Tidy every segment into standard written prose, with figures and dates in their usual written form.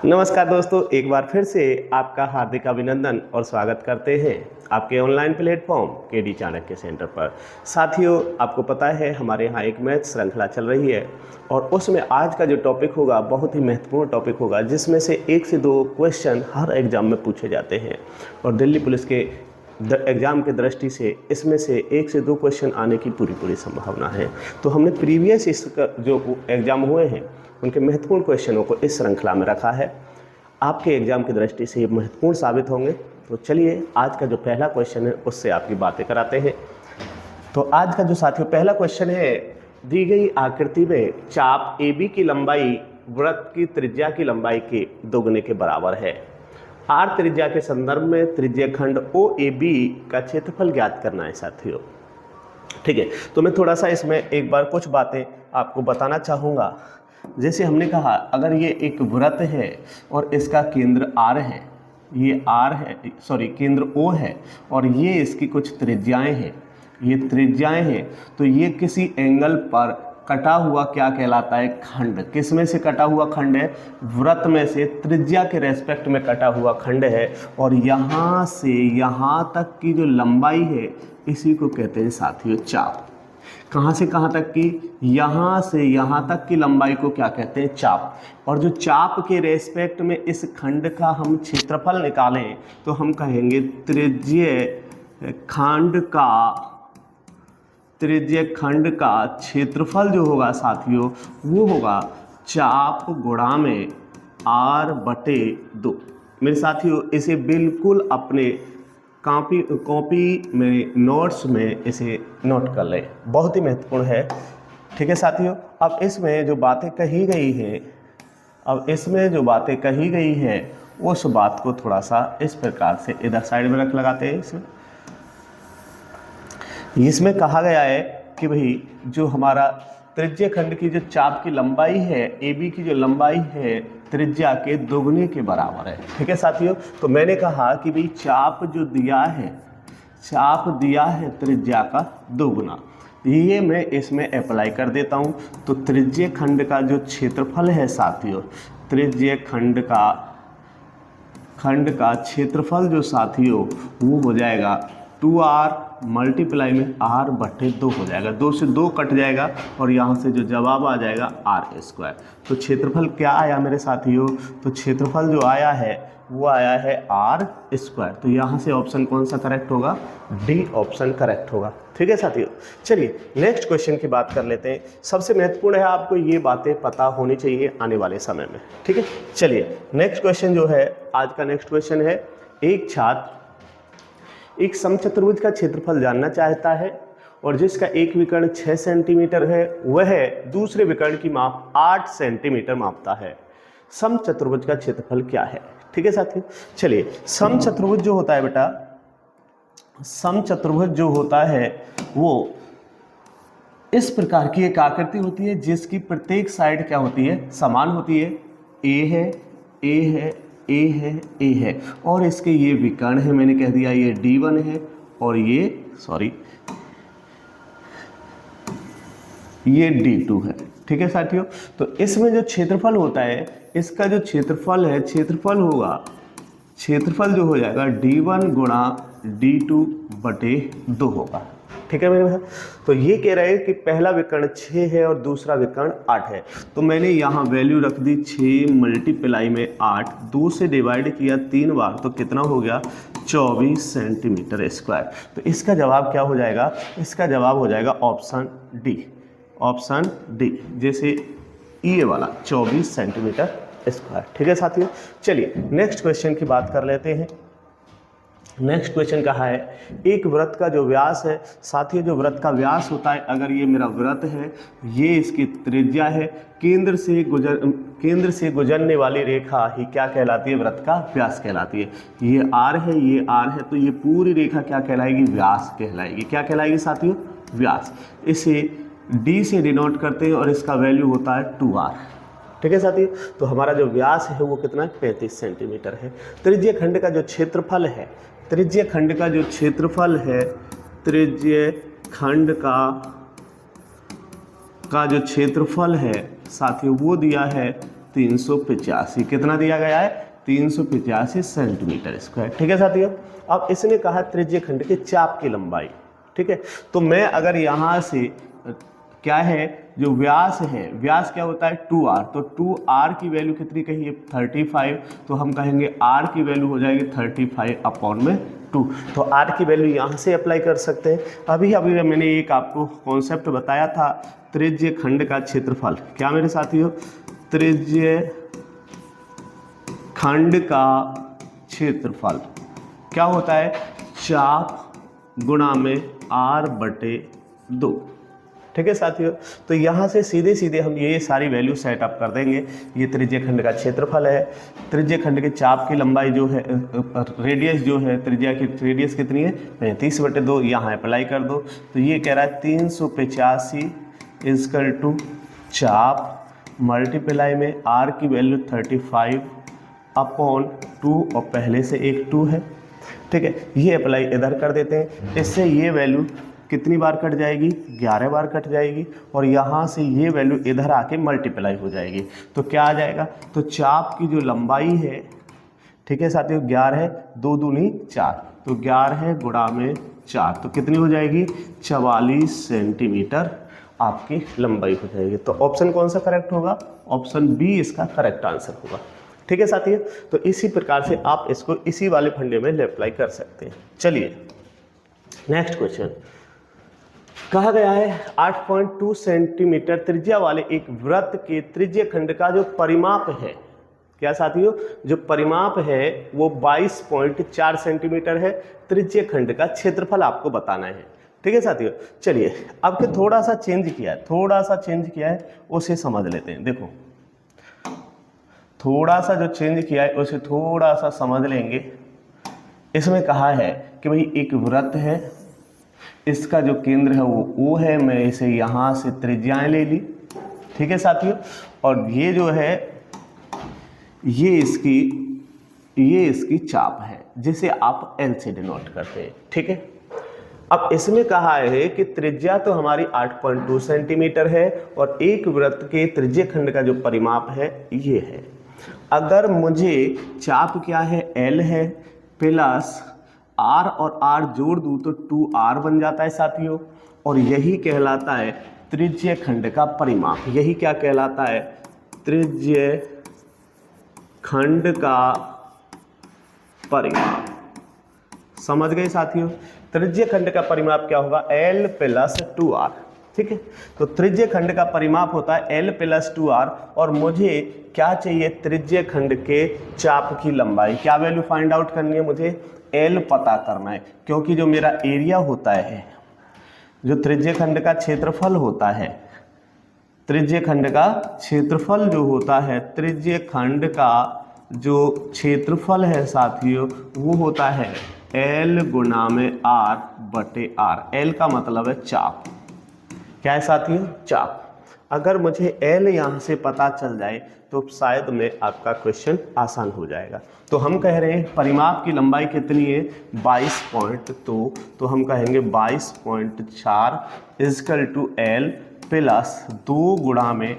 नमस्कार दोस्तों, एक बार फिर से आपका हार्दिक अभिनंदन और स्वागत करते हैं आपके online platform KD Chanakya centre पर। साथियों, आपको पता है हमारे यहाँ एक मैथ श्रृंखला चल रही है और उसमें आज का जो टॉपिक होगा बहुत ही महत्वपूर्ण टॉपिक होगा, जिसमें से 1 से 2 क्वेश्चन हर एग्जाम में पूछे जाते हैं और दिल्ली पुलिस के एग्ज़ाम की दृष्टि से इसमें से 1 से 2 क्वेश्चन आने की पूरी संभावना है। तो हमने प्रीवियस इसका जो एग्ज़ाम हुए हैं उनके महत्वपूर्ण क्वेश्चनों को इस श्रृंखला में रखा है। आपके एग्ज़ाम की दृष्टि से ये महत्वपूर्ण साबित होंगे। तो चलिए आज का जो पहला क्वेश्चन है उससे आपकी बातें कराते हैं। तो आज का जो साथियों पहला क्वेश्चन है, दी गई आकृति में चाप AB की लंबाई वृत्त की त्रिज्या की लंबाई के दोगुने के बराबर है। R त्रिज्या के संदर्भ में त्रिज्यखंड OAB का क्षेत्रफल ज्ञात करना है साथियों। ठीक है, तो मैं थोड़ा सा इसमें एक बार कुछ बातें आपको बताना चाहूँगा। जैसे हमने कहा, अगर ये एक वृत्त है और इसका केंद्र R है, ये R है, सॉरी केंद्र O है और ये इसकी कुछ त्रिज्याएं हैं, ये त्रिज्याएं हैं, तो ये किसी एंगल पर कटा हुआ क्या कहलाता है? खंड। किस में से कटा हुआ खंड है? वृत्त में से त्रिज्या के रेस्पेक्ट में कटा हुआ खंड है। और यहाँ से यहाँ तक की जो लंबाई है इसी को कहते हैं साथियों चाप। कहाँ से कहाँ तक की? यहाँ से यहाँ तक की लंबाई को क्या कहते हैं? चाप। और जो चाप के रेस्पेक्ट में इस खंड का हम क्षेत्रफल निकालें तो हम कहेंगे त्रिज्य खंड का क्षेत्रफल जो होगा साथियों वो होगा चाप गुणा में R/2। मेरे साथियों इसे बिल्कुल अपने कॉपी में नोट्स में इसे नोट कर लें, बहुत ही महत्वपूर्ण है। ठीक है साथियों, अब इसमें जो बातें कही गई हैं उस बात को थोड़ा सा इस प्रकार से इधर साइड में लगाते हैं। इसमें कहा गया है कि भाई जो हमारा त्रिज्य खंड की जो चाप की लंबाई है AB की जो लंबाई है त्रिज्या के दोगुने के बराबर है। ठीक है साथियों, तो मैंने कहा कि भाई चाप दिया है त्रिज्या का दोगुना, ये मैं इसमें अप्लाई कर देता हूँ। तो त्रिज्य खंड का जो क्षेत्रफल है साथियों, त्रिज्य खंड का क्षेत्रफल जो साथियों वो हो जाएगा 2R मल्टीप्लाई में R/2 हो जाएगा। 2 से 2 कट जाएगा और यहाँ से जो जवाब आ जाएगा R²। तो क्षेत्रफल क्या आया मेरे साथियों? तो क्षेत्रफल जो आया है वो आया है R²। तो यहाँ से ऑप्शन कौन सा करेक्ट होगा? D ऑप्शन करेक्ट होगा। ठीक है साथियों, चलिए नेक्स्ट क्वेश्चन की बात कर लेते हैं। सबसे महत्वपूर्ण है, आपको ये बातें पता होनी चाहिए आने वाले समय में। ठीक है, चलिए नेक्स्ट क्वेश्चन जो है, आज का नेक्स्ट क्वेश्चन है, एक छात्र एक समचतुर्भुज का क्षेत्रफल जानना चाहता है और जिसका एक विकर्ण 6 सेंटीमीटर है, वह दूसरे विकर्ण की माप 8 सेंटीमीटर मापता है। समचतुर्भुज का क्षेत्रफल क्या है? ठीक है साथियों, चलिए समचतुर्भुज जो होता है बेटा, समचतुर्भुज जो होता है वो इस प्रकार की एक आकृति होती है जिसकी प्रत्येक साइड क्या होती है? समान होती है। A है और इसके ये विकर्ण है, मैंने कह दिया ये D1 है और ये D2 है। ठीक है साथियों, तो इसमें जो क्षेत्रफल होता है, इसका जो क्षेत्रफल है, क्षेत्रफल जो हो जाएगा D1 गुणा D2/2 होगा। ठीक है मेरे भाई, तो ये कह रहे हैं कि पहला विकर्ण 6 है और दूसरा विकर्ण 8 है। तो मैंने यहाँ वैल्यू रख दी 6 मल्टीप्लाई में 8, 2 से डिवाइड किया 3 बार, तो कितना हो गया? 24 सेंटीमीटर स्क्वायर। तो इसका जवाब क्या हो जाएगा? इसका जवाब हो जाएगा ऑप्शन डी, जैसे ये वाला 24 सेंटीमीटर स्क्वायर। ठीक है साथियों, चलिए नेक्स्ट क्वेश्चन की बात कर लेते हैं। नेक्स्ट क्वेश्चन कहा है, एक वृत्त का जो व्यास है साथियों, जो वृत्त का व्यास होता है, अगर ये मेरा वृत्त है, ये इसकी त्रिज्या है, केंद्र से गुजरने वाली रेखा ही क्या कहलाती है? वृत्त का व्यास कहलाती है। ये R है, तो ये पूरी रेखा क्या कहलाएगी? व्यास कहलाएगी। क्या कहलाएगी साथियों? व्यास। इसे D से डिनोट करते हैं और इसका वैल्यू होता है 2R। ठीक है साथियों, तो हमारा जो व्यास है वो कितना है? 35 सेंटीमीटर है। त्रिज्य खंड का जो क्षेत्रफल है, त्रिज्य खंड का जो क्षेत्रफल है साथियों वो दिया है 385 कितना दिया गया है 385 सेंटीमीटर स्क्वायर। ठीक है साथियों, अब इसने कहा त्रिज्य खंड के चाप की लंबाई। ठीक है, तो मैं अगर यहाँ से क्या है जो व्यास है, व्यास क्या होता है 2r, तो 2r की वैल्यू कितनी कही है 35, तो हम कहेंगे r की वैल्यू हो जाएगी 35/2। तो r की वैल्यू यहाँ से अप्लाई कर सकते हैं। अभी अभी मैंने एक आपको कॉन्सेप्ट बताया था त्रिज्य खंड का क्षेत्रफल। क्या मेरे साथियों, त्रिज्य खंड का क्षेत्रफल क्या होता है, चाप गुणा में r/2। ठीक है साथियों, तो यहाँ से सीधे सीधे हम ये सारी वैल्यू सेटअप कर देंगे। ये त्रिज्य खंड का क्षेत्रफल है, त्रिज्य खंड के चाप की लंबाई जो है, रेडियस जो है, त्रिज्या की रेडियस कितनी है 35/2, यहाँ अप्लाई कर दो। तो ये कह रहा है 385 इजकल टू चाप मल्टीप्लाई में r की वैल्यू 35/2 और पहले से एक 2 है। ठीक है, ये अप्लाई इधर कर देते हैं। इससे ये वैल्यू कितनी बार कट जाएगी, 11 बार कट जाएगी, और यहाँ से ये वैल्यू इधर आके मल्टीप्लाई हो जाएगी। तो क्या आ जाएगा, तो चाप की जो लंबाई है, ठीक है साथियों, 11 है, 2 दूनी 4, तो 11 गुणा में 4, तो कितनी हो जाएगी 44 सेंटीमीटर आपकी लंबाई हो जाएगी। तो ऑप्शन कौन सा करेक्ट होगा, ऑप्शन बी इसका करेक्ट आंसर होगा। ठीक है साथियों, तो इसी प्रकार से आप इसको इसी वाले फंडे में अप्लाई कर सकते हैं। चलिए नेक्स्ट क्वेश्चन, कहा गया है 8.2 सेंटीमीटर त्रिज्या वाले एक वृत्त के त्रिज्य खंड का जो परिमाप है, क्या साथियों, जो परिमाप है वो 22.4 सेंटीमीटर है। त्रिज्य खंड का क्षेत्रफल आपको बताना है। ठीक है साथियों, चलिए अब के थोड़ा सा चेंज किया है, उसे समझ लेते हैं। देखो थोड़ा सा जो चेंज किया है उसे थोड़ा सा समझ लेंगे। इसमें कहा है कि भाई एक वृत्त है, इसका जो केंद्र है वो O है, मैं इसे यहाँ से त्रिज्याएं ले ली। ठीक है साथियों, और ये जो है ये इसकी चाप है जिसे आप L से डिनोट करते हैं। ठीक है, अब इसमें कहा है कि त्रिज्या तो हमारी 8.2 सेंटीमीटर है और एक वृत्त के त्रिज्य खंड का जो परिमाप है ये है। अगर मुझे चाप क्या है L है प्लस R और R जोड़ दूं तो 2R बन जाता है साथियों, और यही कहलाता है त्रिज्य खंड का परिमाप। यही क्या कहलाता है, त्रिज्य खंड का परिमाप। समझ गए साथियों, त्रिज्य खंड का परिमाप क्या होगा, L प्लस 2R। ठीक है, तो त्रिज्य खंड का परिमाप होता है L प्लस 2R, और मुझे क्या चाहिए, त्रिज्य खंड के चाप की लंबाई। क्या वैल्यू फाइंड आउट करनी है, मुझे L पता करना है, क्योंकि जो मेरा एरिया होता है, जो त्रिज्य खंड का क्षेत्रफल होता है, त्रिज्य खंड का क्षेत्रफल जो होता है, त्रिज्य खंड का जो क्षेत्रफल है साथियों वो होता है L गुणा में R/R। L का मतलब है चाप। क्या है साथियों, चाप। अगर मुझे L यहाँ से पता चल जाए तो शायद में आपका क्वेश्चन आसान हो जाएगा। तो हम कह रहे हैं परिमाप की लंबाई कितनी है 22.2, तो हम कहेंगे 22.4 इजकल टू L प्लस 2 गुणा में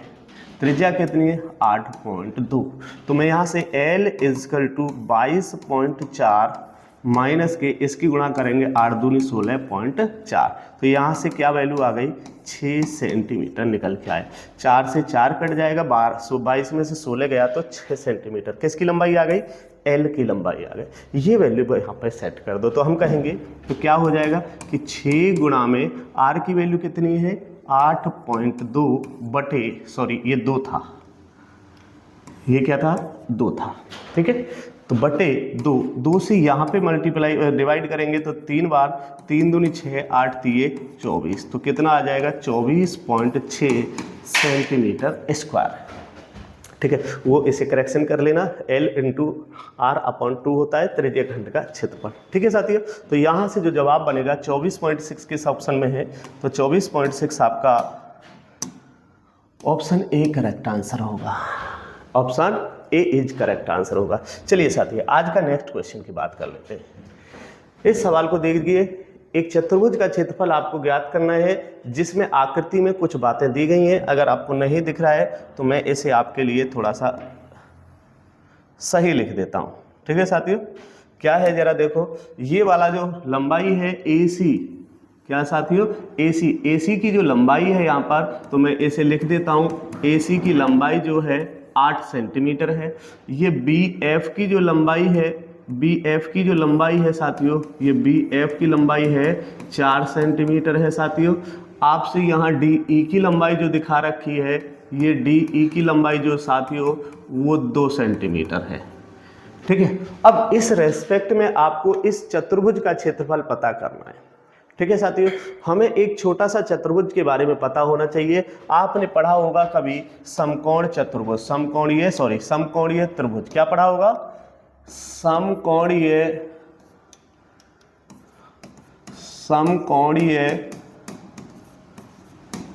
त्रिज्या कितनी है 8.2। तो मैं यहाँ से L इजकल टू 22.4 माइनस के इसकी गुणा करेंगे 8 दूनी 16.4, तो यहाँ से क्या वैल्यू आ गई 6 सेंटीमीटर निकल के आए। 4 से 4 कट जाएगा, 22 में से 16 गया तो 6 सेंटीमीटर किसकी लंबाई आ गई, L की लंबाई आ गई। ये वैल्यू यहाँ पर सेट कर दो, तो हम कहेंगे तो क्या हो जाएगा कि 6 गुणा में R की वैल्यू कितनी है 8.2 बटे, सॉरी ये 2 था, ये क्या था 2 था। ठीक है, तो बटे 2 से यहाँ पे मल्टीप्लाई डिवाइड करेंगे तो 3 बार, 3 दूनी 6, 8 3 24, तो कितना आ जाएगा 24.6 सेंटीमीटर स्क्वायर। ठीक है, वो इसे करेक्शन कर लेना, L इंटू R/2 होता है त्रिज्य खंड का क्षेत्रफल। ठीक है साथियों, तो यहाँ से जो जवाब बनेगा 24.6 किस ऑप्शन में है, तो 24.6 आपका ऑप्शन ए करेक्ट आंसर होगा। Option A is correct answer होगा। चलिए साथियों, आज का नेक्स्ट क्वेश्चन की बात कर लेते हैं। इस सवाल को देखिए, एक चतुर्भुज का क्षेत्रफल आपको ज्ञात करना है जिसमें आकृति में कुछ बातें दी गई हैं। अगर आपको नहीं दिख रहा है तो मैं इसे आपके लिए थोड़ा सा सही लिख देता हूँ। ठीक है साथियों, क्या है जरा देखो, ये वाला जो लंबाई है AC, क्या साथियों AC की जो लंबाई है यहाँ पर, तो मैं इसे लिख देता हूँ, AC की लंबाई जो है 8 सेंटीमीटर है। ये BF की जो लंबाई है, BF की जो लंबाई है साथियों, ये BF की लंबाई है 4 सेंटीमीटर है साथियों। आपसे यहाँ DE की लंबाई जो दिखा रखी है, ये DE की लंबाई जो साथियों वो 2 सेंटीमीटर है। ठीक है, अब इस रेस्पेक्ट में आपको इस चतुर्भुज का क्षेत्रफल पता करना है। ठीक है साथियों, हमें एक छोटा सा चतुर्भुज के बारे में पता होना चाहिए। आपने पढ़ा होगा कभी समकोण चतुर्भुज, समकोणीय त्रिभुज, क्या पढ़ा होगा, समकोणीय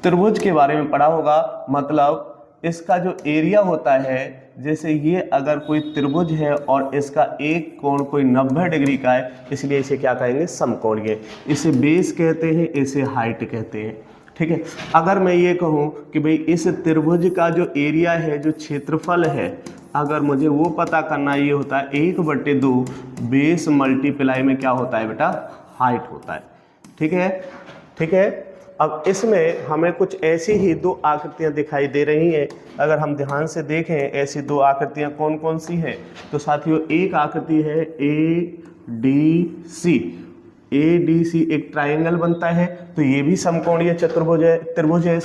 त्रिभुज के बारे में पढ़ा होगा। मतलब इसका जो एरिया होता है, जैसे ये अगर कोई त्रिभुज है और इसका एक कोण कोई 90 डिग्री का है, इसलिए इसे क्या कहेंगे, समकोणीय। इसे बेस कहते हैं, इसे हाइट कहते हैं। ठीक है, अगर मैं ये कहूँ कि भाई इस त्रिभुज का जो एरिया है, जो क्षेत्रफल है, अगर मुझे वो पता करना, ये होता है 1/2 बेस मल्टीप्लाई में क्या होता है बेटा, हाइट होता है। ठीक है, ठीक है। अब इसमें हमें कुछ ऐसी ही 2 आकृतियां दिखाई दे रही हैं। अगर हम ध्यान से देखें ऐसी 2 आकृतियां कौन कौन सी हैं, तो साथियों एक आकृति है ADC, एक ट्रायंगल बनता है, तो ये भी समकोणीय त्रिभुज है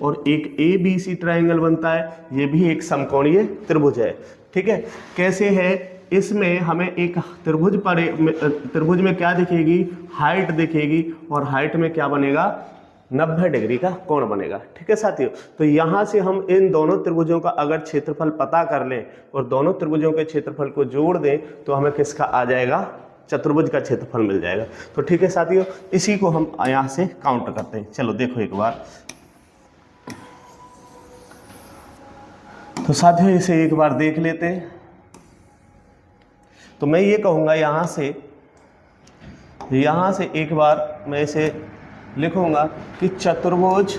और एक ABC ट्रायंगल बनता है, ये भी एक समकोणीय त्रिभुज है। ठीक है, कैसे है, इसमें हमें एक त्रिभुज में क्या दिखेगी, हाइट दिखेगी, और हाइट में क्या बनेगा, 90 डिग्री का कोण बनेगा। ठीक है साथियों, तो यहाँ से हम इन दोनों त्रिभुजों का अगर क्षेत्रफल पता कर लें और दोनों त्रिभुजों के क्षेत्रफल को जोड़ दें तो हमें किसका आ जाएगा, चतुर्भुज का क्षेत्रफल मिल जाएगा। तो ठीक है साथियों, इसी को हम यहाँ से काउंट करते हैं। चलो देखो एक बार, तो साथियों इसे एक बार देख लेते हैं। तो मैं ये कहूँगा यहाँ से एक बार मैं इसे लिखूंगा कि चतुर्भुज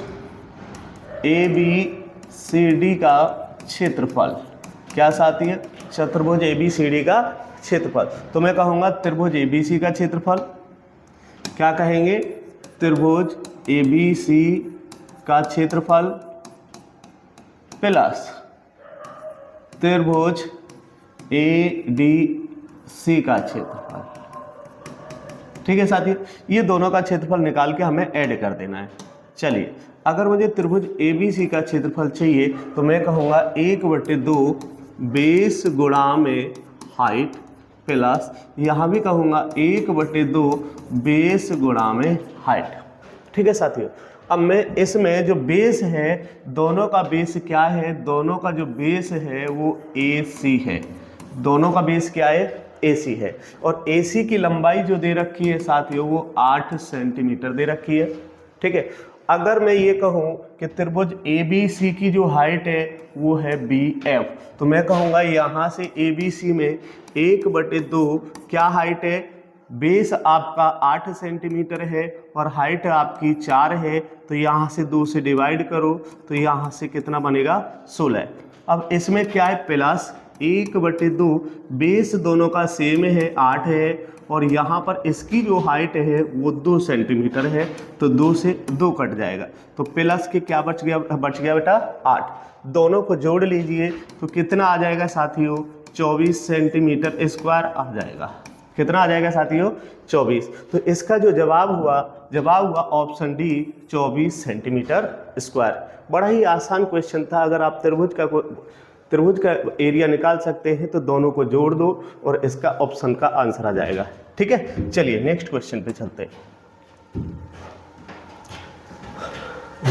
ABCD का क्षेत्रफल, क्या साथी है, चतुर्भुज ABCD का क्षेत्रफल। तो मैं कहूँगा त्रिभुज ABC का क्षेत्रफल, क्या कहेंगे, त्रिभुज ABC का क्षेत्रफल प्लस त्रिभुज ADC का क्षेत्रफल। ठीक है साथियों, ये दोनों का क्षेत्रफल निकाल के हमें ऐड कर देना है। चलिए, अगर मुझे त्रिभुज ABC का क्षेत्रफल चाहिए तो मैं कहूँगा 1/2 बेस गुणा में हाइट प्लस, यहाँ भी कहूँगा 1/2 बेस गुणा में हाइट। ठीक है साथियों, अब मैं इसमें जो बेस है, दोनों का बेस क्या है, दोनों का जो बेस है वो AC है। दोनों का बेस क्या है, AC है। और AC की लंबाई जो दे रखी है साथियों वो 8 सेंटीमीटर दे रखी है। ठीक है, अगर मैं ये कहूँ कि त्रिभुज ABC की जो हाइट है वो है BF, तो मैं कहूँगा यहाँ से ABC में 1/2 क्या हाइट है, बेस आपका 8 सेंटीमीटर है और हाइट आपकी 4 है, तो यहाँ से 2 से डिवाइड करो तो यहाँ से कितना बनेगा, 16। अब इसमें क्या है, प्लस 1/2 बेस दोनों का सेम है, 8 है, और यहाँ पर इसकी जो हाइट है वो 2 सेंटीमीटर है, तो 2 से 2 कट जाएगा, तो प्लस के क्या बच गया बेटा, 8। दोनों को जोड़ लीजिए तो कितना आ जाएगा साथियों, 24 सेंटीमीटर स्क्वायर आ जाएगा। कितना आ जाएगा साथियों, 24। तो इसका जो जवाब हुआ ऑप्शन डी, 24 सेंटीमीटर स्क्वायर। बड़ा ही आसान क्वेश्चन था। अगर आप त्रिभुज का एरिया निकाल सकते हैं तो दोनों को जोड़ दो और इसका ऑप्शन का आंसर आ जाएगा। ठीक है, चलिए नेक्स्ट क्वेश्चन पे चलते हैं।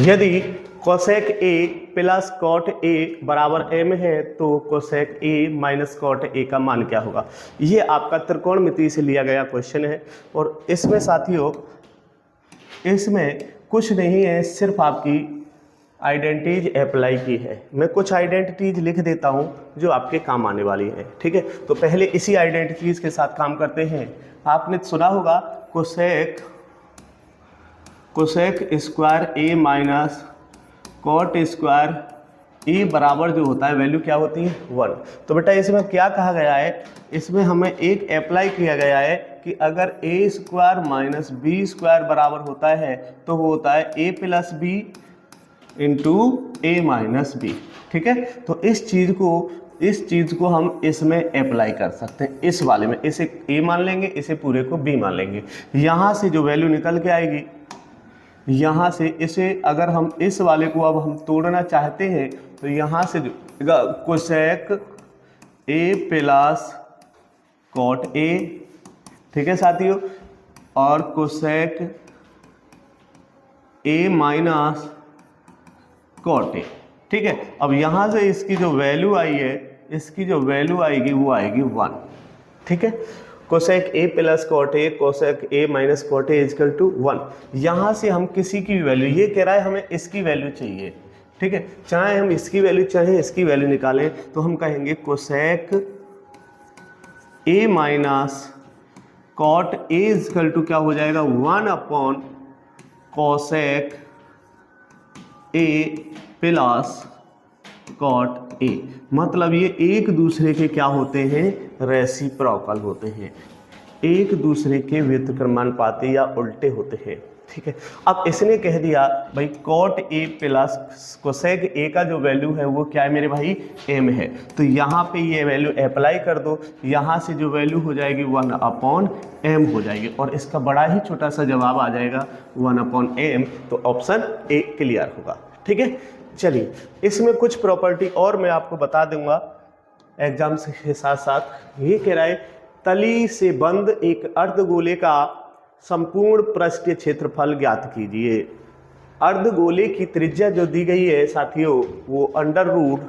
यदि cosec A plus cot A बराबर m है तो cosec A minus cot A का मान क्या होगा। ये आपका त्रिकोणमिति से लिया गया क्वेश्चन है और इसमें साथियों इसमें कुछ नहीं है, सिर्फ आपकी आइडेंटिटीज अप्लाई की है। मैं कुछ आइडेंटिटीज लिख देता हूँ जो आपके काम आने वाली है। ठीक है, तो पहले इसी आइडेंटिटीज के साथ काम करते हैं। आपने सुना होगा कोसेक कोसेक स्क्वायर ए माइनस कॉट स्क्वायर ए बराबर जो होता है वैल्यू क्या होती है 1। तो बेटा इसमें क्या कहा गया है, इसमें हमें एक अप्लाई किया गया है कि अगर ए स्क्वायर माइनस बी स्क्वायर बराबर होता है तो वो होता है ए प्लस बी इंटू ए माइनस बी। ठीक है, तो इस चीज़ को हम इसमें अप्लाई कर सकते हैं। इस वाले में इसे ए मान लेंगे, इसे पूरे को बी मान लेंगे। यहाँ से जो वैल्यू निकल के आएगी, यहाँ से इसे अगर हम इस वाले को अब हम तोड़ना चाहते हैं तो यहाँ से जो cosec A plus cot A, ठीक है साथियों, और cosec A minus cot A. ठीक है, अब यहाँ से इसकी जो वैल्यू आई है, इसकी जो वैल्यू आएगी वो आएगी 1। ठीक है, cosec A plus cot A cosec A minus cot A equal to 1। यहाँ से हम किसी की भी वैल्यू, ये कह रहा है हमें इसकी वैल्यू चाहिए। ठीक है, चाहे हम इसकी वैल्यू चाहे इसकी वैल्यू निकालें तो हम कहेंगे cosec A minus cot A equal to क्या हो जाएगा 1 upon cosec A plus cot A. मतलब ये एक दूसरे के क्या होते हैं, रेसिप्रोकल होते हैं, एक दूसरे के व्युत्क्रमानुपाती या उल्टे होते हैं। ठीक है, अब इसने कह दिया भाई cot A plus cosec A का जो वैल्यू है वो क्या है मेरे भाई, एम है। तो यहाँ पे ये वैल्यू अप्लाई कर दो, यहाँ से जो वैल्यू हो जाएगी 1 अपॉन एम हो जाएगी और इसका बड़ा ही छोटा सा जवाब आ जाएगा 1 अपॉन एम। तो ऑप्शन ए क्लियर होगा। ठीक है, चलिए इसमें कुछ प्रॉपर्टी और मैं आपको बता दूंगा एग्जाम के साथ साथ। ये कह रहा है तली से बंद एक अर्धगोले का संपूर्ण पृष्ठीय क्षेत्रफल ज्ञात कीजिए। अर्धगोले की त्रिज्या जो दी गई है साथियों वो अंडर रूट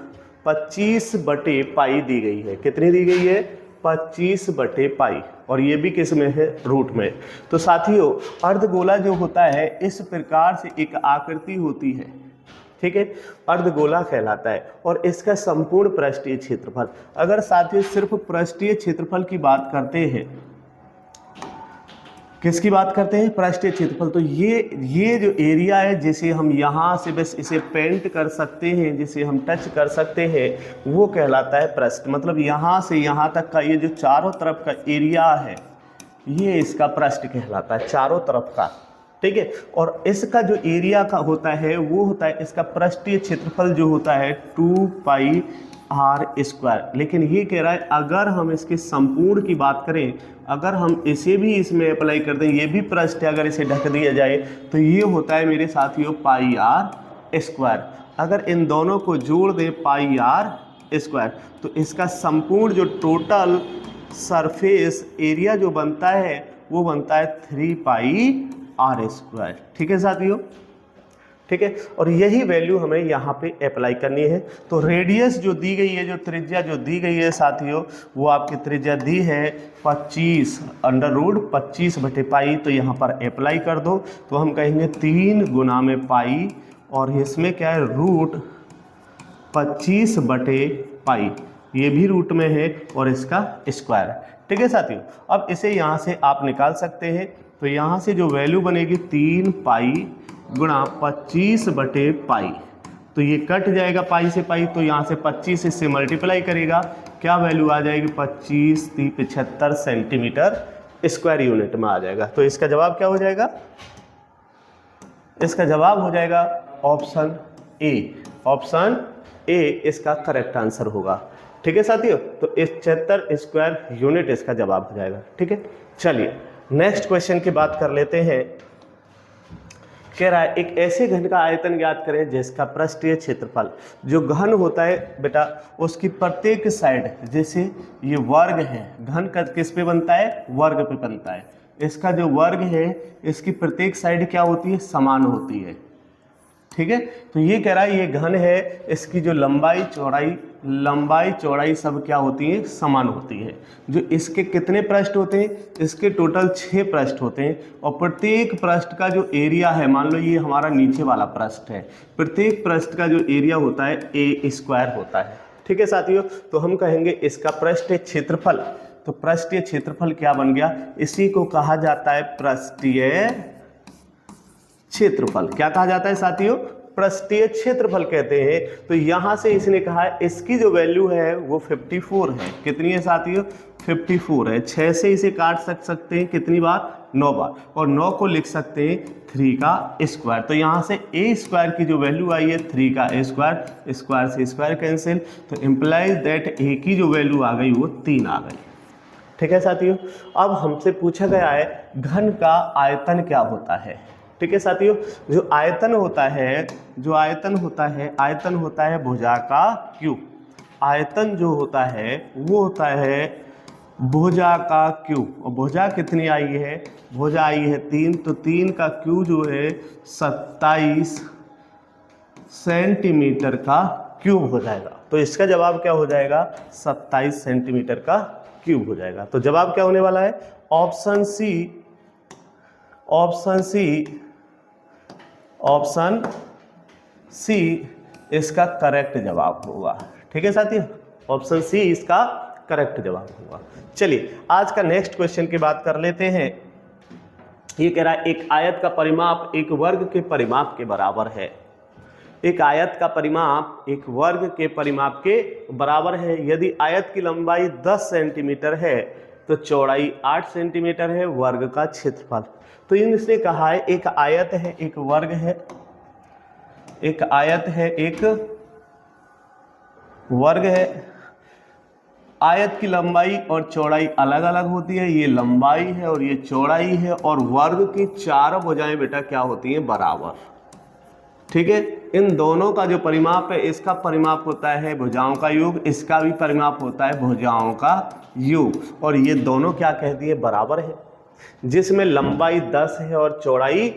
25/पाई दी गई है। कितनी दी गई है, 25/पाई, और ये भी किस में है, रूट में। तो साथियों अर्धगोला जो होता है इस प्रकार से एक आकृति होती है। ठीक है, अर्धगोला कहलाता है और इसका संपूर्ण पृष्ठीय क्षेत्रफल, अगर साथियों सिर्फ पृष्ठीय क्षेत्रफल की बात करते हैं, किसकी बात करते हैं, पृष्ठीय क्षेत्रफल, तो ये जो एरिया है जिसे हम यहाँ से बस इसे पेंट कर सकते हैं, जिसे हम टच कर सकते हैं, वो कहलाता है पृष्ठ। मतलब यहाँ से यहाँ तक का ये जो चारों तरफ का एरिया है ये इसका पृष्ठ कहलाता है, चारों तरफ का। ठीक है, और इसका जो एरिया का होता है वो होता है इसका पृष्ठीय क्षेत्रफल जो होता है 2πr²। लेकिन ये कह रहा है अगर हम इसके संपूर्ण की बात करें, अगर हम इसे भी इसमें अप्लाई कर दें, ये भी पृष्ठ है, अगर इसे ढक दिया जाए तो ये होता है मेरे साथियों πr²। अगर इन दोनों को जोड़ दें πr² तो इसका संपूर्ण जो टोटल सरफेस एरिया जो बनता है वो बनता है 3πr²। ठीक है साथियों, ठीक है, और यही वैल्यू हमें यहाँ पे अप्लाई करनी है। तो रेडियस जो दी गई है, जो त्रिज्या जो दी गई है साथियों, वो आपकी त्रिज्या दी है 25/पाई। तो यहाँ पर अप्लाई कर दो तो हम कहेंगे 3 गुना में पाई, और इसमें क्या है रूट 25/पाई, ये भी रूट में है और इसका स्क्वायर। ठीक है साथियों, अब इसे यहाँ से आप निकाल सकते हैं। तो यहाँ से जो वैल्यू बनेगी 3π गुणा 25/पाई, तो ये कट जाएगा पाई से पाई, तो यहाँ से 25 इससे मल्टीप्लाई करेगा, क्या वैल्यू आ जाएगी 25×75 सेंटीमीटर स्क्वायर यूनिट में आ जाएगा। तो इसका जवाब क्या हो जाएगा, इसका जवाब हो जाएगा ऑप्शन ए। ऑप्शन ए इसका करेक्ट आंसर होगा। ठीक है साथियों, तो इस 76 स्क्वायर यूनिट इसका जवाब हो जाएगा। ठीक है, चलिए नेक्स्ट क्वेश्चन की बात कर लेते हैं। कह रहा है एक ऐसे घन का आयतन ज्ञात करें जिसका पृष्ठीय क्षेत्रफल, जो घन होता है बेटा उसकी प्रत्येक साइड, जैसे ये वर्ग है, घन का किस पे बनता है, वर्ग पे बनता है। इसका जो वर्ग है इसकी प्रत्येक साइड क्या होती है, समान होती है। ठीक है, तो ये कह रहा है ये घन है, इसकी जो लंबाई चौड़ाई सब क्या होती है, समान होती है। जो इसके कितने पृष्ठ होते हैं, इसके टोटल 6 पृष्ठ होते हैं, और प्रत्येक पृष्ठ का जो एरिया है, मान लो ये हमारा नीचे वाला पृष्ठ है, प्रत्येक पृष्ठ का जो एरिया होता है a² होता है। ठीक है साथियों, तो हम कहेंगे इसका पृष्ठीय क्षेत्रफल, तो पृष्ठीय क्षेत्रफल क्या बन गया, इसी को कहा जाता है पृष्ठीय क्षेत्रफल। क्या कहा जाता है साथियों? पृष्ठीय क्षेत्रफल कहते हैं। तो यहां से इसने कहा है इसकी जो वैल्यू है वो 54 है। कितनी है साथियों? 54 है। 6 से इसे काट सकते हैं कितनी बार? 9 बार। और 9 को लिख सकते हैं 3 का स्क्वायर। तो यहाँ से ए स्क्वायर की जो वैल्यू आई है 3 का स्क्वायर, स्क्वायर से स्क्वायर कैंसिल, तो इम्प्लाइज दैट ए की जो वैल्यू आ गई वो 3 आ गई। ठीक है साथियों। अब हमसे पूछा गया है घन का आयतन क्या होता है। ठीक है साथियों। जो आयतन होता है आयतन होता है भुजा का क्यूब। आयतन जो होता है वो होता है भुजा का क्यूब। और भुजा कितनी आई है? भुजा आई है 3, तो 3 का क्यूब जो है 27 सेंटीमीटर का क्यूब हो जाएगा। तो इसका जवाब क्या हो जाएगा? 27 सेंटीमीटर का क्यूब हो जाएगा। तो जवाब क्या होने वाला है? ऑप्शन सी इसका करेक्ट जवाब होगा। ठीक है साथियों, ऑप्शन सी इसका करेक्ट जवाब होगा। चलिए आज का नेक्स्ट क्वेश्चन की बात कर लेते हैं। ये कह रहा है एक आयत का परिमाप एक वर्ग के परिमाप के बराबर है। एक आयत का परिमाप एक वर्ग के परिमाप के बराबर है। यदि आयत की लंबाई 10 सेंटीमीटर है तो चौड़ाई 8 सेंटीमीटर है वर्ग का क्षेत्रफल। तो इसने कहा है एक आयत है एक वर्ग है, एक आयत है एक वर्ग है। आयत की लंबाई और चौड़ाई अलग अलग होती है। ये लंबाई है और ये चौड़ाई है, और वर्ग की चारों भुजाएं बेटा क्या होती हैं? बराबर। ठीक है। इन दोनों का जो परिमाप है, इसका परिमाप होता है भुजाओं का योग, इसका भी परिमाप होता है भुजाओं का योग, और ये दोनों क्या कहती है? बराबर है। जिसमें लंबाई 10 है और चौड़ाई,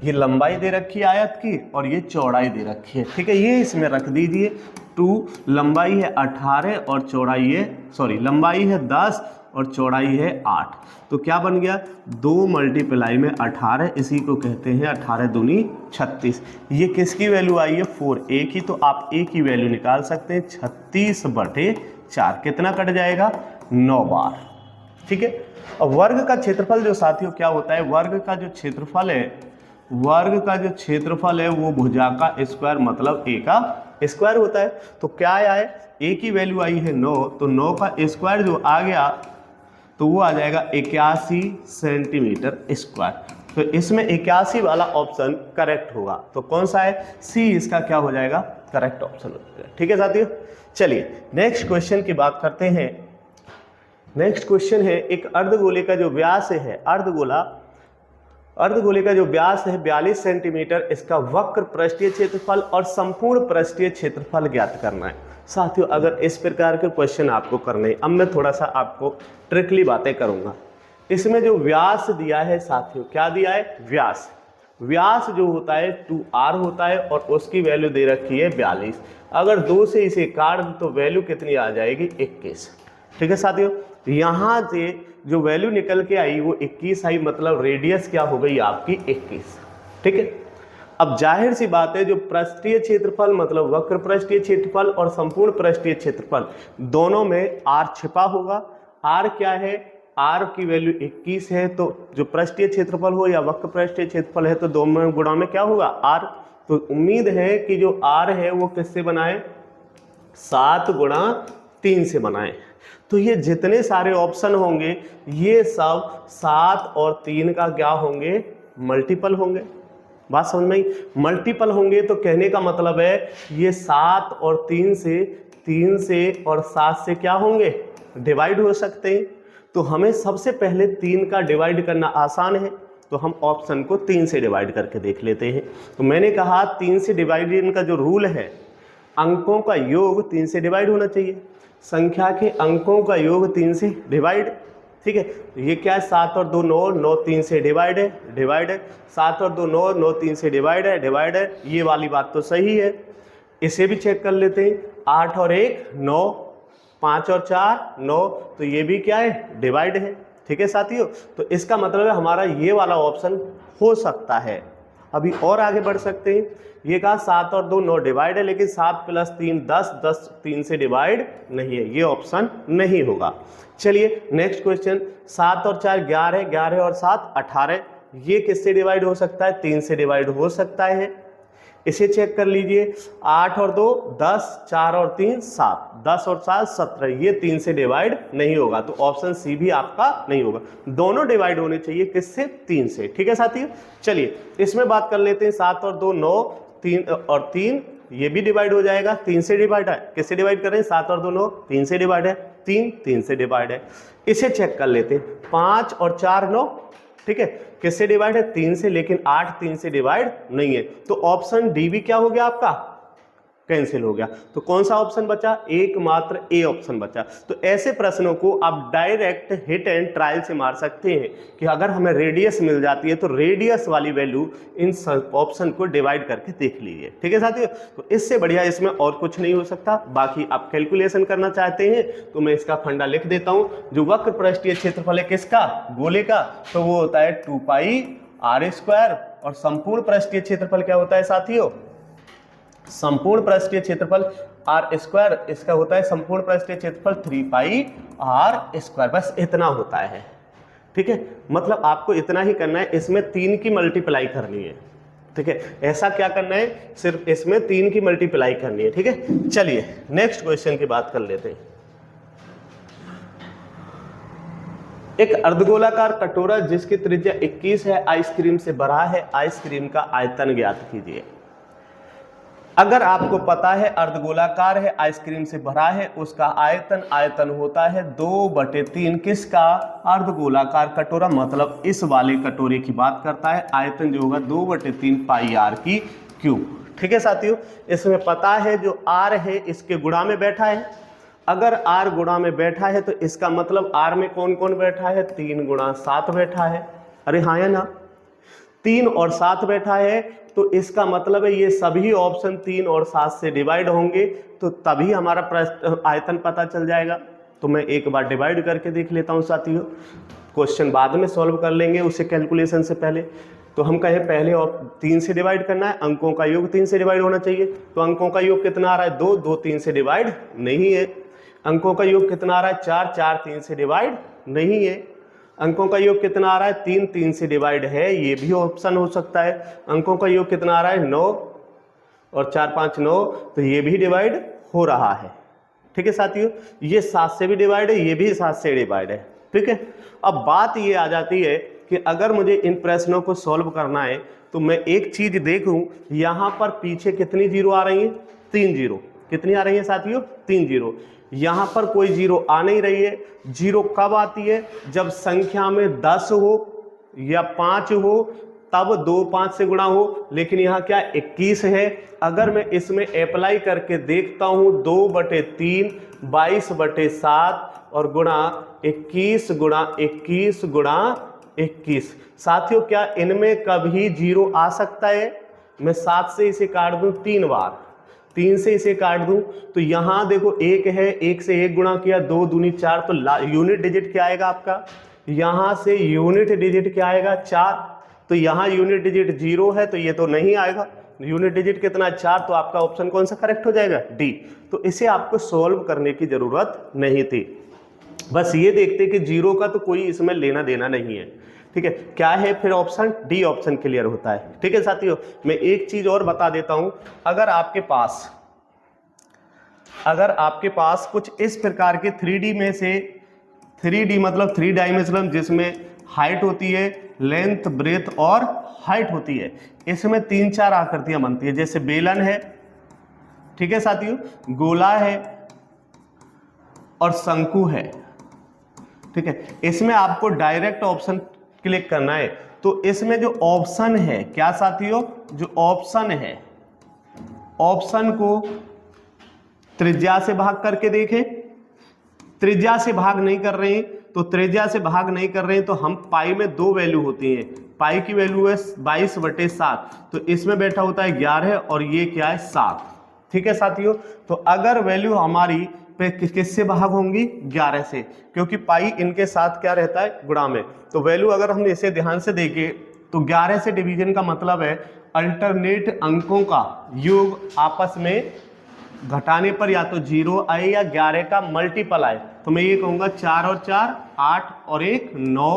ये लंबाई दे रखी है आयत की और ये चौड़ाई दे रखी है। ठीक है, ये इसमें रख दीजिए 2, लंबाई है 18 और चौड़ाई है लंबाई है 10 और चौड़ाई है 8। तो क्या बन गया? 2 मल्टीप्लाई में 18, इसी को कहते हैं 18 दूनी 36। ये किसकी वैल्यू आई है? 4a की। तो आप a की वैल्यू निकाल सकते हैं 36/4। कितना कट जाएगा? 9 बार। ठीक है। और वर्ग का क्षेत्रफल जो साथियों क्या होता है? वर्ग का जो क्षेत्रफल है वो भुजा का स्क्वायर मतलब a का स्क्वायर होता है। तो क्या आया है? a की वैल्यू आई है 9, तो 9 का स्क्वायर जो आ गया तो वो आ जाएगा 81 सेंटीमीटर स्क्वायर। तो इसमें 81 वाला ऑप्शन करेक्ट होगा। तो कौन सा है? सी इसका क्या हो जाएगा? करेक्ट ऑप्शन हो जाएगा। ठीक है साथियों। चलिए नेक्स्ट क्वेश्चन की बात करते हैं। नेक्स्ट क्वेश्चन है एक अर्धगोले का जो व्यास है, अर्धगोले का जो व्यास है 42 सेंटीमीटर, इसका वक्र पृष्ठीय क्षेत्रफल और संपूर्ण पृष्ठीय क्षेत्रफल ज्ञात करना है। साथियों अगर इस प्रकार के क्वेश्चन आपको करने, अब मैं थोड़ा सा आपको ट्रिकली बातें करूंगा। इसमें जो व्यास दिया है साथियों, क्या दिया है? व्यास जो होता है 2r होता है और उसकी वैल्यू दे रखी है 42। अगर 2 से इसे काट दो तो वैल्यू कितनी आ जाएगी? 21। ठीक है साथियों, यहाँ से जो वैल्यू निकल के आई वो 21 आई, मतलब रेडियस क्या हो गई आपकी? 21। ठीक है। अब जाहिर सी बात है जो पृष्ठीय क्षेत्रफल मतलब वक्र पृष्ठीय क्षेत्रफल और संपूर्ण पृष्ठीय क्षेत्रफल दोनों में r छिपा होगा। r क्या है? r की वैल्यू 21 है, तो जो पृष्ठीय क्षेत्रफल हो या वक्र पृष्ठीय क्षेत्रफल है तो दोनों गुणा में क्या होगा? r। तो उम्मीद है कि जो r है वो किससे बनाए? 7 गुणा 3 से बनाए। तो ये जितने सारे ऑप्शन होंगे ये सब 7 और 3 का क्या होंगे? मल्टीपल होंगे। बात समझ में आई? मल्टीपल होंगे तो कहने का मतलब है ये 7 और 3 से और 7 से क्या होंगे? डिवाइड हो सकते हैं। तो हमें सबसे पहले 3 का डिवाइड करना आसान है, तो हम ऑप्शन को 3 से डिवाइड करके देख लेते हैं। तो मैंने कहा 3 से डिवाइड का जो रूल है, अंकों का योग 3 से डिवाइड होना चाहिए। संख्या के अंकों का योग 3 से डिवाइड। ठीक है। तो ये क्या है? 7 और 2 9, 9 3 से डिवाइड है। 7 और 2 9, 9 3 से डिवाइड है। ये वाली बात तो सही है। इसे भी चेक कर लेते हैं। 8 और 1 9, 5 और 4 9, तो ये भी क्या है? डिवाइड है। ठीक है साथियों, तो इसका मतलब है हमारा ये वाला ऑप्शन हो सकता है। अभी और आगे बढ़ सकते हैं। ये कहा 7 और 2 9 डिवाइड है, लेकिन 7 + 3 10, 10 3 से डिवाइड नहीं है, ये ऑप्शन नहीं होगा। चलिए नेक्स्ट क्वेश्चन। 7 और 4 11, 11 और 7 18, ये किससे डिवाइड हो सकता है, 3 से डिवाइड हो सकता है। इसे चेक कर लीजिए, 8 और 2 10, 4 और 3 7, 10 और 7 17, ये 3 से डिवाइड नहीं होगा, तो ऑप्शन सी भी आपका नहीं होगा। दोनों डिवाइड होने चाहिए किससे, 3 से। ठीक है साथियों, चलिए इसमें बात कर लेते हैं। 7 और 2 9, 3 और 3 ये भी डिवाइड हो जाएगा, 3 से डिवाइड है। किससे डिवाइड कर रहे हैं, 7 और 2 9, 3 से डिवाइड है, 3 से डिवाइड है। इसे चेक कर लेते हैं, 5 और 4 9, ठीक है, किससे डिवाइड है, 3 से, लेकिन 8 3 से डिवाइड नहीं है, तो ऑप्शन डी भी क्या हो गया आपका, कैंसिल हो गया। तो कौन सा ऑप्शन बचा, एकमात्र ए ऑप्शन बचा। तो ऐसे प्रश्नों को आप डायरेक्ट हिट एंड ट्रायल से मार सकते हैं कि अगर हमें रेडियस मिल जाती है तो रेडियस वाली वैल्यू इन ऑप्शन को डिवाइड करके देख लीजिए। ठीक है साथियों, तो इससे बढ़िया इसमें और कुछ नहीं हो सकता। बाकी आप कैलकुलेशन करना चाहते हैं तो मैं इसका फंडा लिख देता हूं। जो वक्र पृष्ठीय क्षेत्रफल है किसका, गोले का, तो वो होता है 2 पाई r स्क्वायर, और संपूर्ण पृष्ठीय क्षेत्रफल क्या होता है साथियों, संपूर्ण पृष्ठीय क्षेत्रफल r स्क्वायर, इसका होता है संपूर्ण पृष्ठीय क्षेत्रफल 3 पाई r स्क्वायर, बस इतना होता है। ठीक है, मतलब आपको इतना ही करना है, इसमें 3 की मल्टीप्लाई करनी है। ठीक है, ऐसा क्या करना है, सिर्फ इसमें 3 की मल्टीप्लाई करनी है। ठीक है, चलिए नेक्स्ट क्वेश्चन की बात कर लेते हैं। एक अर्धगोलाकार कटोरा जिसकी त्रिज्या 21 है आइसक्रीम से भरा है, आइसक्रीम का आयतन ज्ञात कीजिए। अगर आपको पता है अर्धगोलाकार है, आइसक्रीम से भरा है, उसका आयतन होता है 2/3 किसका, अर्धगोलाकार कटोरा, मतलब इस वाले कटोरे की बात करता है। आयतन जो होगा 2/3 पाई r की क्यूब। ठीक है साथियों, इसमें पता है जो r है इसके गुणा में बैठा है। अगर r गुणा में बैठा है तो इसका मतलब r में कौन कौन बैठा है, 3 गुणा 7 बैठा है। अरे हाँ या ना, 3 और 7 बैठा है, तो इसका मतलब है ये सभी ऑप्शन 3 और 7 से डिवाइड होंगे, तो तभी हमारा आयतन पता चल जाएगा। तो मैं एक बार डिवाइड करके देख लेता हूं साथियों, क्वेश्चन बाद में सॉल्व कर लेंगे उसे कैलकुलेशन से पहले। तो हम कहें पहले और 3 से डिवाइड करना है, अंकों का योग 3 से डिवाइड होना चाहिए। तो अंकों का योग कितना आ रहा है, 2, 2 3 से डिवाइड नहीं है। अंकों का योग कितना आ रहा है, 4, 4 3 से डिवाइड नहीं है। अंकों का योग कितना आ रहा है, 3, 3 से डिवाइड है, ये भी ऑप्शन हो सकता है। अंकों का योग कितना आ रहा है, 9, और 4 5 9, तो ये भी डिवाइड हो रहा है। ठीक है साथियों, ये 7 से भी डिवाइड है, ये भी 7 से डिवाइड है। ठीक है, अब बात ये आ जाती है कि अगर मुझे इन प्रश्नों को सॉल्व करना है तो मैं एक चीज देखूं, यहाँ पर पीछे कितनी जीरो आ रही है, 3 जीरो। कितनी आ रही है साथियों, 3 जीरो। यहाँ पर कोई जीरो आ नहीं रही है। जीरो कब आती है, जब संख्या में 10 हो या 5 हो, तब 2 5 से गुणा हो। लेकिन यहाँ क्या 21 है। अगर मैं इसमें अप्लाई करके देखता हूँ, 2/3 22/7 और गुणा 21 गुणा 21 गुणा 21। साथियों क्या इनमें कभी जीरो आ सकता है, मैं 7 से इसे काट दूं 3 बार, 3 से इसे काट दूं तो यहां देखो 1 है, 1 से 1 गुणा किया, 2 दूनी 4, तो यूनिट डिजिट क्या आएगा आपका, यहां से यूनिट डिजिट क्या आएगा 4। तो यहां यूनिट डिजिट 0 है तो ये तो नहीं आएगा। यूनिट डिजिट कितना 4, तो आपका ऑप्शन कौन सा करेक्ट हो जाएगा, डी। तो इसे आपको सॉल्व करने की जरूरत नहीं थी, बस ये देखते कि जीरो का तो कोई इसमें लेना देना नहीं है। ठीक है, क्या है फिर ऑप्शन डी, ऑप्शन क्लियर होता है। ठीक है साथियों, मैं एक चीज और बता देता हूं, अगर आपके पास कुछ इस प्रकार के 3D में से 3D मतलब 3 डायमेंशनल, जिसमें हाइट होती है, लेंथ ब्रेथ और हाइट होती है, इसमें 3-4 आकृतियां बनती है, जैसे बेलन है, ठीक है साथियों, गोला है और शंकु है। ठीक है, इसमें आपको डायरेक्ट ऑप्शन क्लिक करना है। तो इसमें जो ऑप्शन है, क्या साथियों, जो ऑप्शन है, ऑप्शन को त्रिज्या से भाग करके देखें। त्रिज्या से भाग नहीं कर रहे हैं, तो त्रिज्या से भाग नहीं कर रहे हैं तो हम पाई में 2 वैल्यू होती हैं। पाई की वैल्यू है 22/7, तो इसमें बैठा होता है 11 और ये क्या है 7। ठीक है साथियों, तो अगर वैल्यू हमारी पे किससे भाग होंगी, 11 से, क्योंकि पाई इनके साथ क्या रहता है, गुणा में। तो वैल्यू अगर हम इसे ध्यान से देखें तो 11 से डिवीजन का मतलब है अल्टरनेट अंकों का योग आपस में घटाने पर या तो 0 आए या 11 का मल्टीपल आए। तो मैं ये कहूंगा 4 और 4 8 और 1 9,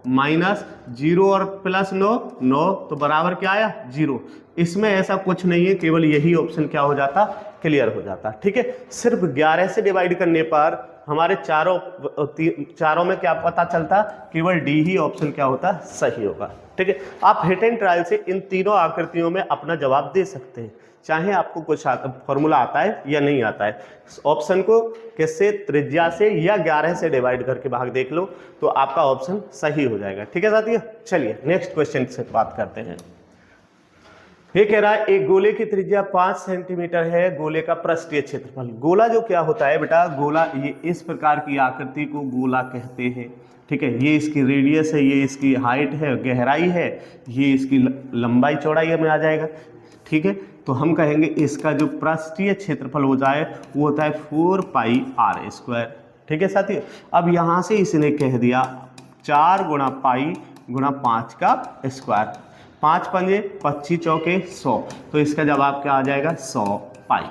माइनस 0 और प्लस 9, 9 तो बराबर क्या आया 0। इसमें ऐसा कुछ नहीं है, केवल यही ऑप्शन क्या हो जाता, क्लियर हो जाता। ठीक है, सिर्फ 11 से डिवाइड करने पर हमारे चारों में क्या पता चलता, केवल डी ही ऑप्शन क्या होता, सही होगा। ठीक है, आप हिट एंड ट्रायल से इन तीनों आकृतियों में अपना जवाब दे सकते हैं, चाहे आपको कुछ फॉर्मूला आता है या नहीं आता है। ऑप्शन को किससे, त्रिज्या से या 11 से डिवाइड करके भाग देख लो तो आपका ऑप्शन सही हो जाएगा। ठीक है साथियों, चलिए नेक्स्ट क्वेश्चन से बात करते हैं। ये कह रहा है एक गोले की त्रिज्या 5 सेंटीमीटर है, गोले का पृष्ठीय क्षेत्रफल। गोला जो क्या होता है बेटा, गोला ये इस प्रकार की आकृति को गोला कहते हैं। ठीक है, ये इसकी रेडियस है, ये इसकी हाइट है, गहराई है, ये इसकी लंबाई चौड़ाई में आ जाएगा। ठीक है, तो हम कहेंगे इसका जो पृष्ठीय क्षेत्रफल हो जाए वो होता है 4πr²। ठीक है साथियों, अब यहाँ से इसने कह दिया 4 गुणा पाई गुणा 5 का स्क्वायर, 5 पंजे 25 चौके 100, तो इसका जवाब क्या आ जाएगा 100 पाई।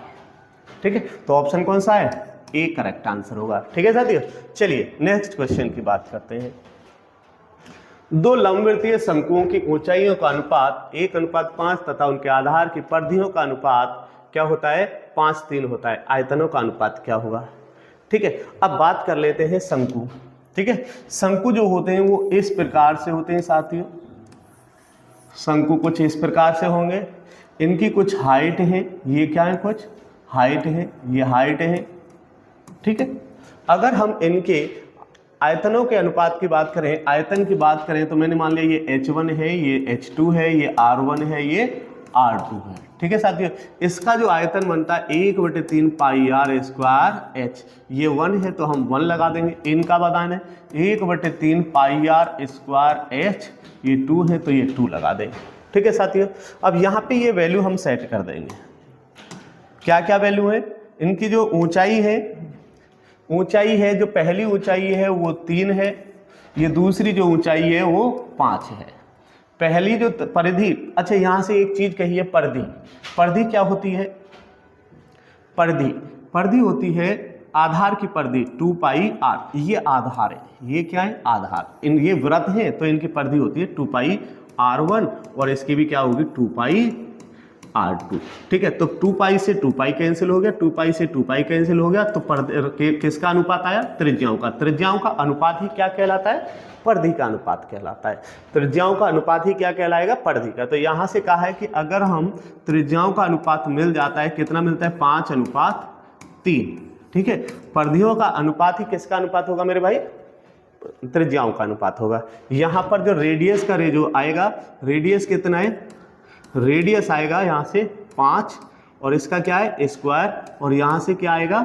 ठीक है, तो ऑप्शन कौन सा है, ए करेक्ट आंसर होगा। ठीक है साथियों, चलिए नेक्स्ट क्वेश्चन की बात करते हैं। दो लंबवृत्तीय शंकुओं की ऊंचाइयों का अनुपात 1:5 तथा उनके आधार की परिधियों का अनुपात क्या होता है, 5:3 होता है। आयतनों का अनुपात क्या होगा। ठीक है, अब बात कर लेते हैं शंकु। ठीक है, शंकु जो होते हैं वो इस प्रकार से होते हैं साथियों, शंकु कुछ इस प्रकार से होंगे, इनकी कुछ हाइट है, ये क्या है, कुछ हाइट है, ये हाइट है। ठीक है, अगर हम इनके आयतनों के अनुपात की बात करें, आयतन की बात करें तो मैंने मान लिया ये H1 है, ये H2 है, ये R1 है, ये R2 है। ठीक है साथियों, इसका जो आयतन बनता है 1/3 πr²h, ये 1 है तो हम 1 लगा देंगे। इनका बताना है 1/3 πr²h, ये 2 है तो ये 2 लगा देंगे। ठीक है साथियों, अब यहाँ पे ये वैल्यू हम सेट कर देंगे। क्या क्या वैल्यू है इनकी, जो ऊंचाई है, जो पहली ऊंचाई है वो 3 है, ये दूसरी जो ऊंचाई है वो 5 है। पहली जो परिधि, अच्छा यहाँ से एक चीज कही है, परिधि क्या होती है, परिधि होती है आधार की परिधि 2πr, ये आधार है, ये क्या है आधार, ये वृत्त है तो इनकी परिधि होती है 2πr1 और इसकी भी क्या होगी 2πr2। ठीक है, तो 2π से 2π कैंसिल हो गया, 2π से 2π कैंसिल हो गया, तो किसका अनुपात आया, त्रिज्याओं का। त्रिज्याओं का अनुपात ही क्या कहलाता है, परिधि का अनुपात कहलाता है। त्रिज्याओं का अनुपात ही क्या कहलाएगा, परिधि का। तो यहाँ से कहा है कि अगर हम त्रिज्याओं का अनुपात मिल जाता है, कितना मिलता है 5:3। ठीक है, परिधियों का अनुपात ही किसका अनुपात होगा मेरे भाई, त्रिज्याओं का अनुपात होगा। यहाँ पर जो रेडियस का जो आएगा, रेडियस कितना है, रेडियस आएगा यहाँ से 5 और इसका क्या है स्क्वायर, और यहाँ से क्या आएगा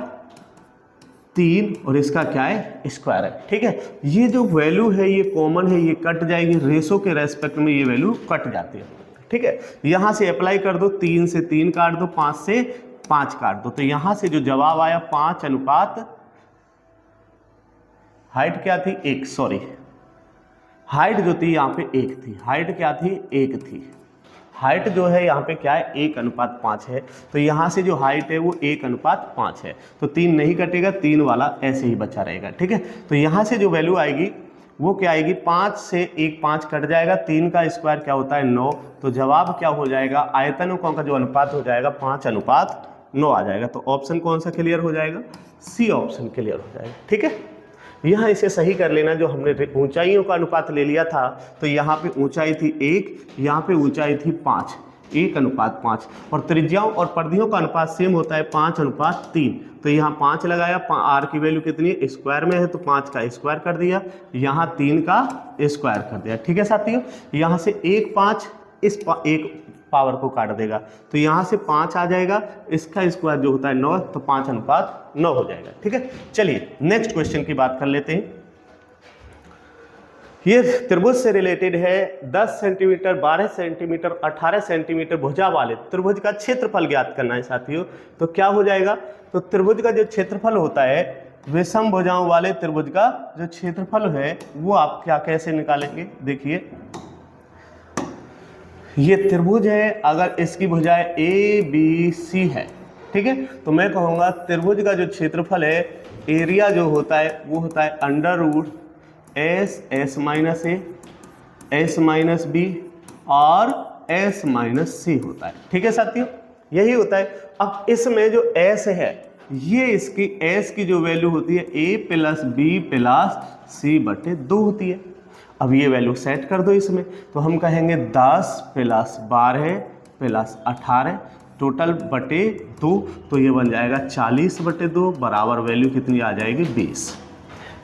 3 और इसका क्या है स्क्वायर है। ठीक है, ये जो वैल्यू है ये कॉमन है, ये कट जाएगी, रेशो के रेस्पेक्ट में ये वैल्यू कट जाती है। ठीक है, यहाँ से अप्लाई कर दो, 3 से 3 काट दो, 5 से 5 काट दो, तो यहाँ से जो जवाब आया 5:, हाइट क्या थी 1, सॉरी हाइट जो थी यहाँ पे 1 थी, हाइट क्या थी 1 थी, हाइट जो है यहाँ पे क्या है 1:5 है, तो यहाँ से जो हाइट है वो 1:5 है, तो 3 नहीं कटेगा, 3 वाला ऐसे ही बचा रहेगा। ठीक है, तो यहाँ से जो वैल्यू आएगी वो क्या आएगी, 5 से 1 5 कट जाएगा, 3 का स्क्वायर क्या होता है 9, तो जवाब क्या हो जाएगा, आयतनों का जो अनुपात हो जाएगा 5:9 आ जाएगा। तो ऑप्शन कौन सा क्लियर हो जाएगा, सी ऑप्शन क्लियर हो जाएगा। ठीक है, यहाँ इसे सही कर लेना, जो हमने ऊंचाइयों का अनुपात ले लिया था, तो यहाँ पे ऊंचाई थी 1, यहाँ पे ऊंचाई थी 5, 1:5, और त्रिज्याओं और परिधियों का अनुपात सेम होता है 5:3, तो यहाँ 5 लगाया, आर की वैल्यू कितनी है, स्क्वायर में है तो 5 का स्क्वायर कर दिया, यहाँ 3 का स्क्वायर कर दिया। ठीक है साथियों, यहाँ से 1 5 इस एक पावर को काट देगा, तो यहाँ से 5 आ जाएगा, इसका स्क्वायर जो होता है 9, तो 5:9 हो जाएगा। ठीक है, चलिए नेक्स्ट क्वेश्चन की बात कर लेते हैं। ये त्रिभुज से रिलेटेड है, 10 सेंटीमीटर, 12 सेंटीमीटर, 18 सेंटीमीटर भुजा वाले त्रिभुज का क्षेत्रफल ज्ञात करना है साथियों। तो क्या हो जाएगा, तो त्रिभुज का जो क्षेत्रफल होता है, विषम भुजाओं वाले त्रिभुज का जो क्षेत्रफल है वो आप क्या कैसे निकालेंगे, देखिए ये त्रिभुज है, अगर इसकी भुजाएं ABC है, ठीक है, तो मैं कहूँगा त्रिभुज का जो क्षेत्रफल है, एरिया जो होता है वो होता है एस, एस माइनस ए, एस माइनस बी और एस माइनस सी होता है। ठीक है साथियों, यही होता है। अब इसमें जो एस है ये इसकी एस की जो वैल्यू होती है ए प्लस बी प्लस सी बटे 2 होती है। अब ये वैल्यू सेट कर दो इसमें, तो हम कहेंगे 10 प्लस 12 प्लस 18 टोटल बटे 2, तो ये बन जाएगा 40 बटे 2 बराबर वैल्यू कितनी आ जाएगी 20।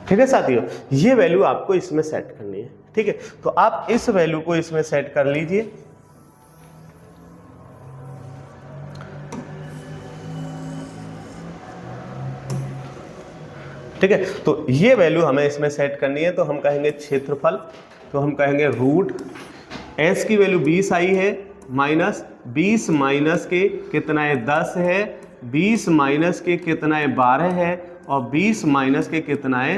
ठीक है साथियों, ये वैल्यू आपको इसमें सेट करनी है। ठीक है, तो आप इस वैल्यू को इसमें सेट कर लीजिए। ठीक है, तो ये वैल्यू हमें इसमें सेट करनी है, तो हम कहेंगे क्षेत्रफल, तो हम कहेंगे रूट एस की वैल्यू 20 आई है, माइनस 20 माइनस के कितना है 10 है, 20 माइनस के कितना है 12 है और 20 माइनस के कितना है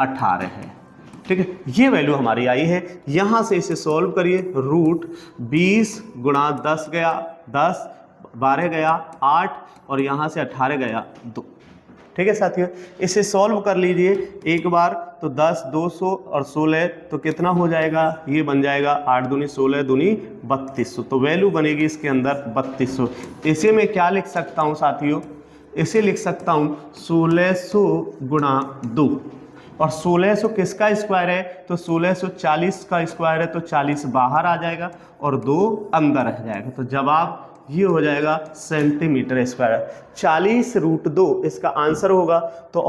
18 है। ठीक है, ये वैल्यू हमारी आई है। यहाँ से इसे सॉल्व करिए, रूट 20 गुणा 10 गया 10, 12 गया 8 और यहाँ से 18 गया 2। ठीक है साथियों, इसे सॉल्व कर लीजिए एक बार, तो 10 200 और 16 तो कितना हो जाएगा, ये बन जाएगा 8 दूनी 16 दूनी 3200, तो वैल्यू बनेगी इसके अंदर 3200। इसे मैं क्या लिख सकता हूँ साथियों, इसे लिख सकता हूँ 1600 गुणा 2, और 1600 किसका स्क्वायर है, तो 1640 का स्क्वायर है, तो 40 बाहर आ जाएगा और 2 अंदर रह जाएगा, तो जवाब ये हो जाएगा सेंटीमीटर स्क्वायर। 40 रूट 2 इसका आंसर होगा, तो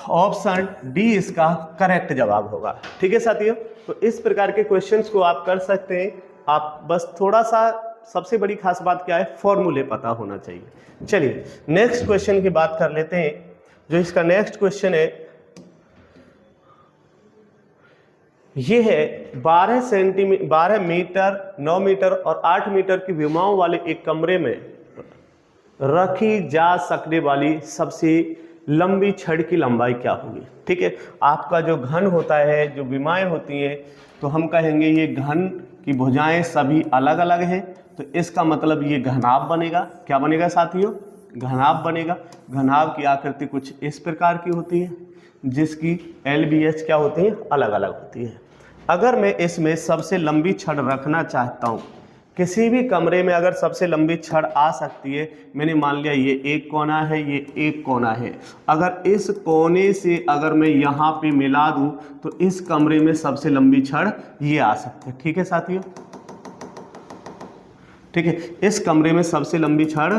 ऑप्शन डी इसका करेक्ट जवाब होगा। ठीक है साथियों, तो इस प्रकार के क्वेश्चंस को आप कर सकते हैं। आप बस थोड़ा सा, सबसे बड़ी खास बात क्या है, फॉर्मूले पता होना चाहिए। चलिए नेक्स्ट क्वेश्चन की बात कर लेते हैं। जो इसका नेक्स्ट क्वेश्चन है ये है 12 मीटर 9 मीटर और 8 मीटर की विमाओं वाले एक कमरे में रखी जा सकने वाली सबसे लंबी छड़ की लंबाई क्या होगी। ठीक है, आपका जो घन होता है, जो विमाएं होती हैं, तो हम कहेंगे ये घन की भुजाएं सभी अलग अलग हैं, तो इसका मतलब ये घनाभ बनेगा। क्या बनेगा साथियों, घनाभ बनेगा। घनाभ की आकृति कुछ इस प्रकार की होती है, जिसकी LBH क्या होती है, अलग अलग होती है। अगर मैं इसमें सबसे लंबी छड़ रखना चाहता हूँ, किसी भी कमरे में अगर सबसे लंबी छड़ आ सकती है, मैंने मान लिया ये एक कोना है, ये एक कोना है, अगर इस कोने से अगर मैं यहाँ पे मिला दूँ तो इस कमरे में सबसे लंबी छड़ ये आ सकती है। ठीक है साथियों, ठीक है, इस कमरे में सबसे लंबी छड़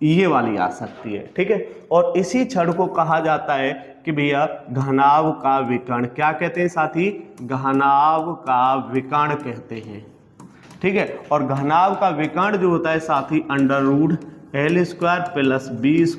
ये वाली आ सकती है। ठीक है, और इसी छड़ को कहा जाता है कि भैया घनाभ का विकर्ण। क्या कहते हैं साथी, घनाभ का विकर्ण कहते हैं। ठीक है, और घनाभ का विकर्ण जो होता है साथी √L² + B²